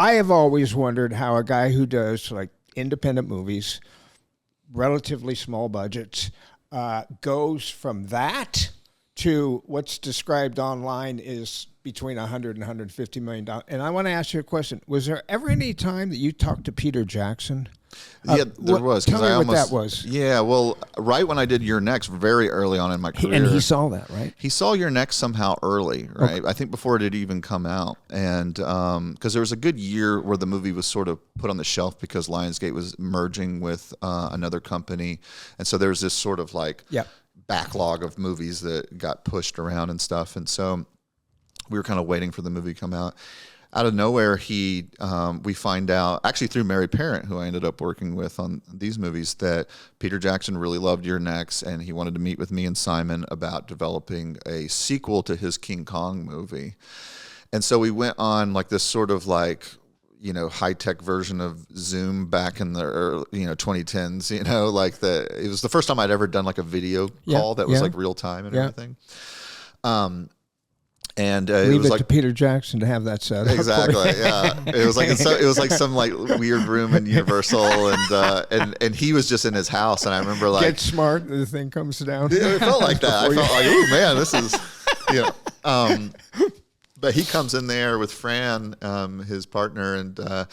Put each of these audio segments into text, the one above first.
I have always wondered how a guy who does like independent movies, relatively small budgets, goes from that to what's described online is between $100 and $150 million. And I want to ask you a question. Was there ever any time that you talked to Peter Jackson? Yeah, there was. Tell me what that was. Yeah, well, right when I did Your Next, very early on in my career. And he saw that, right? He saw Your Next somehow early, right? Okay. I think before it had even come out. And because there was a good year where the movie was sort of put on the shelf because Lionsgate was merging with another company. And so there was this sort of like backlog of movies that got pushed around and stuff. And so we were kind of waiting for the movie to come out. Out of nowhere, we find out, actually through Mary Parent, who I ended up working with on these movies, that Peter Jackson really loved Your Next, and he wanted to meet with me and Simon about developing a sequel to his King Kong movie. And so we went on like this sort of like, high-tech version of Zoom back in the early, 2010s, it was the first time I'd ever done like a video call that was like real time and everything. And Leave it was it like to Peter Jackson to have that set up. Exactly, yeah. It was like some like weird room in Universal, and he was just in his house, and I remember like Get Smart, the thing comes down. Yeah, it felt like that. I felt like, oh man, this is But he comes in there with Fran, his partner, and I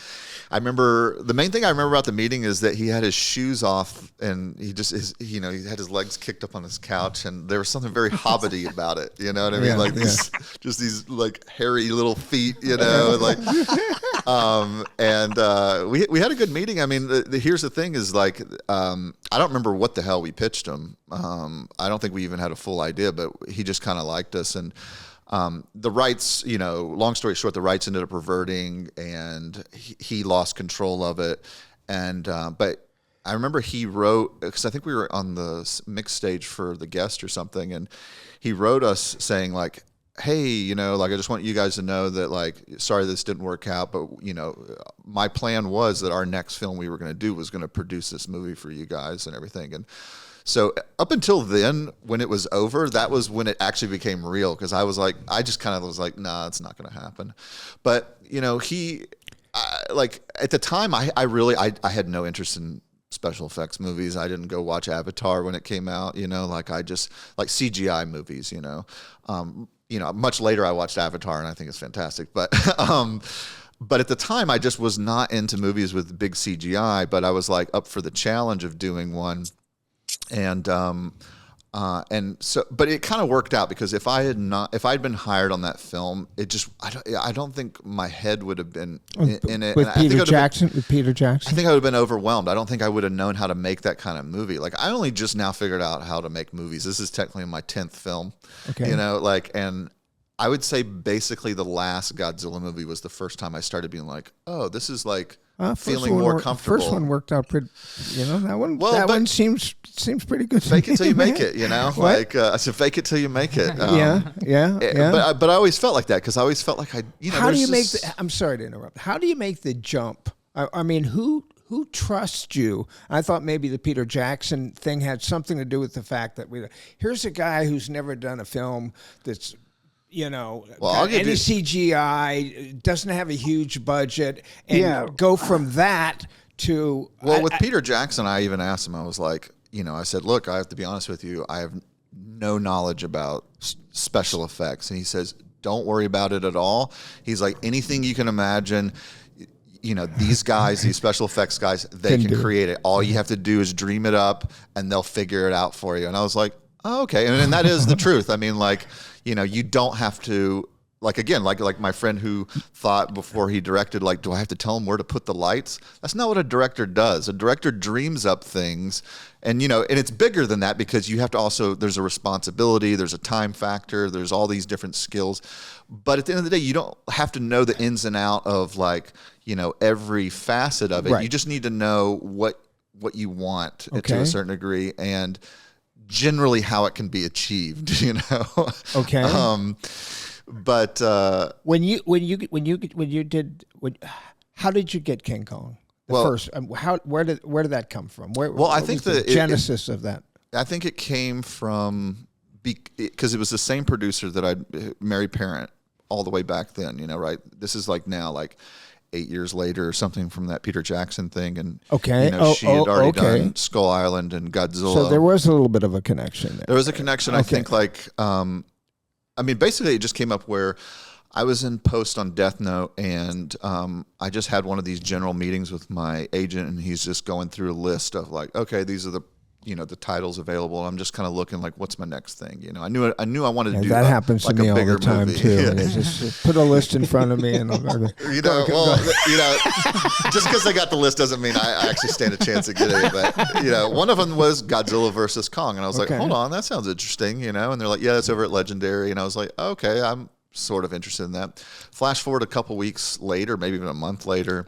remember the main thing I remember about the meeting is that he had his shoes off, and he had his legs kicked up on his couch, and there was something very hobbity about it. You know what I mean? These like hairy little feet, and like, we had a good meeting. I mean, here's the thing: is like, I don't remember what the hell we pitched him. I don't think we even had a full idea, but he just kind of liked us and. The rights, long story short, the rights ended up reverting, and he lost control of it. And but I remember he wrote, because I think we were on the mix stage for The Guest or something, and he wrote us saying like, hey, like I just want you guys to know that like, sorry this didn't work out, but my plan was that our next film we were going to do was going to produce this movie for you guys and everything. And so up until then, when it was over, that was when it actually became real. Because I just kind of was like, nah, it's not going to happen. But like at the time, I had no interest in special effects movies. I didn't go watch Avatar when it came out. Like I just like CGI movies. Much later I watched Avatar and I think it's fantastic. But but at the time, I just was not into movies with big CGI. But I was like up for the challenge of doing one. And so, but it kind of worked out because if I'd been hired on that film, I don't think my head would have been in it. With Peter Jackson? I think I would have been overwhelmed. I don't think I would have known how to make that kind of movie. Like I only just now figured out how to make movies. This is technically my 10th film, and I would say basically the last Godzilla movie was the first time I started being like, oh, this is like feeling more comfortable. First one worked out pretty, that one. Well, that one seems pretty good. Fake it till you make it, Like I said, fake it till you make it. Yeah. But I always felt like that because I always felt like How do you make? I'm sorry to interrupt. How do you make the jump? I mean, who trusts you? I thought maybe the Peter Jackson thing had something to do with the fact that here's a guy who's never done a film that's. Any CGI, doesn't have a huge budget, and go from that to... Well, with Peter Jackson, I even asked him, I was like, I said, look, I have to be honest with you, I have no knowledge about special effects. And he says, don't worry about it at all. He's like, anything you can imagine... these guys, these special effects guys, they can create it. All you have to do is dream it up, and they'll figure it out for you. And I was like, oh, okay. And that is the truth. I mean, like... you don't have to, like, again, like my friend who thought before he directed, like, do I have to tell him where to put the lights? That's not what a director does. A director dreams up things, and, and it's bigger than that because you have to also, there's a responsibility, there's a time factor, there's all these different skills. But at the end of the day, you don't have to know the ins and out of, like, every facet of it. Right. You just need to know what you want to a certain degree. And generally how it can be achieved, Okay. But how did you get King Kong? First, where did that come from? I think the genesis of that. I think it came from because it was the same producer that Mary Parent all the way back then, right? This is like now, like 8 years later or something from that Peter Jackson thing. And Okay. you know, she had already okay. done Skull Island and Godzilla. So there was a little bit of a connection there. There was a connection. I think like, I mean, basically it just came up where I was in post on Death Note, and I just had one of these general meetings with my agent, and he's just going through a list of like, okay, these are the, you know, the titles available. I'm just kind of looking like, what's my next thing? You know, I knew I wanted to do that happens like to me a all bigger the time movie. too. Yeah. It's just put a list in front of me, and I'm going you know, well, you know, just because I got the list doesn't mean I actually stand a chance of getting it. But you know, one of them was Godzilla versus Kong, and I was like, hold on, that sounds interesting, you know. And they're like, yeah, it's over at Legendary, and I was like, okay, I'm sort of interested in that. Flash forward a couple weeks later, maybe even a month later,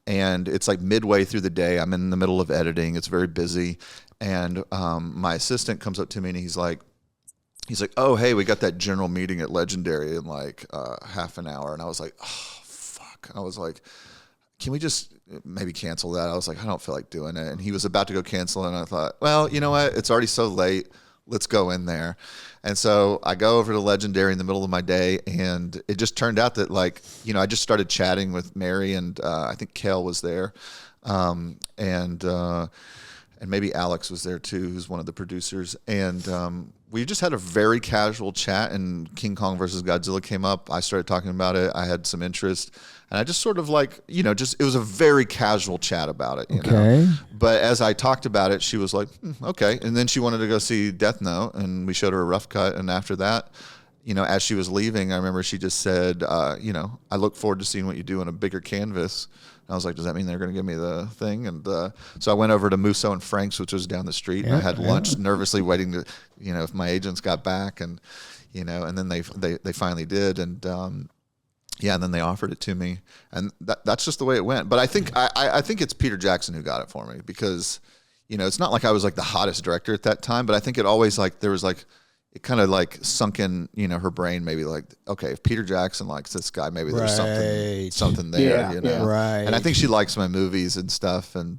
and it's like midway through the day. I'm in the middle of editing. It's very busy, and my assistant comes up to me and he's like, oh, hey, we got that general meeting at Legendary in like half an hour. And I was like, oh, fuck. I was like, can we just maybe cancel that? I was like, I don't feel like doing it. And he was about to go cancel it, and I thought, well, you know what? It's already so late. Let's go in there. And so I go over to Legendary in the middle of my day, and it just turned out that, like, you know, I just started chatting with Mary, and I think Kale was there, and maybe Alex was there too, who's one of the producers. And we just had a very casual chat, and King Kong versus Godzilla came up. I started talking about it. I had some interest, and I just sort of like, you know, just, it was a very casual chat about it, you know. But as I talked about it, she was like, okay. And then she wanted to go see Death Note, and we showed her a rough cut. And after that, you know, as she was leaving, I remember she just said, you know, I look forward to seeing what you do on a bigger canvas. I was like, does that mean they're going to give me the thing? And so I went over to Musso and Frank's, which was down the street, and I had lunch, nervously waiting to, you know, if my agents got back, and, you know, and then they finally did. And, yeah, and then they offered it to me, and that's just the way it went. But I think I think it's Peter Jackson who got it for me, because, you know, it's not like I was like the hottest director at that time, but I think it always, like, there was like, it kind of like sunk in, you know, her brain, maybe like, okay, if Peter Jackson likes this guy, maybe there's something there, you know. And I think she likes my movies and stuff. And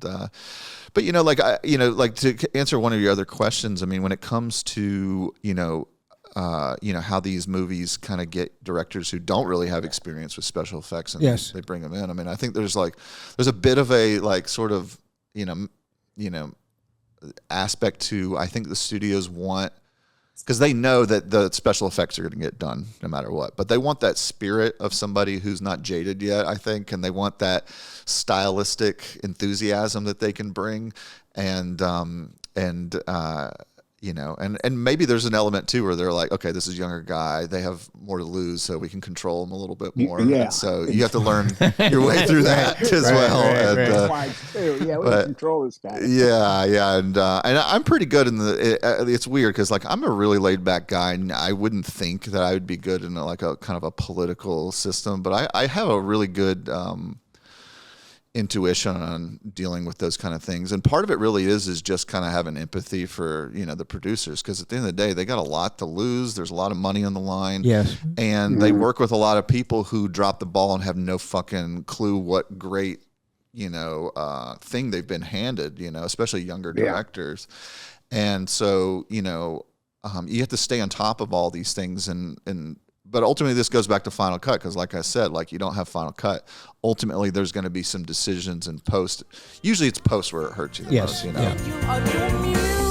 but, you know, like, like, to answer one of your other questions, I mean, when it comes to, you know, how these movies kind of get directors who don't really have experience with special effects, and they bring them in. I mean, I think there's a bit of a, like, sort of, you know, aspect to, I think the studios want, because they know that the special effects are going to get done no matter what, but they want that spirit of somebody who's not jaded yet, I think, and they want that stylistic enthusiasm that they can bring, and you know, and maybe there's an element too where they're like, okay, this is a younger guy, they have more to lose, so we can control them a little bit more. Yeah. And so you have to learn your way through that as well. We can control this guy. Yeah, and I'm pretty good in it's weird because, like, I'm a really laid back guy, and I wouldn't think that I would be good in a kind of a political system, but I have a really good intuition on dealing with those kind of things, and part of it really is just kind of having empathy for, you know, the producers, because at the end of the day they got a lot to lose. There's a lot of money on the line, and they work with a lot of people who drop the ball and have no fucking clue what great, you know, thing they've been handed, you know, especially younger directors. And so, you know, you have to stay on top of all these things, but ultimately this goes back to Final Cut, because, like I said, like, you don't have Final Cut. Ultimately, there's going to be some decisions in post. Usually it's post where it hurts you the most, you know?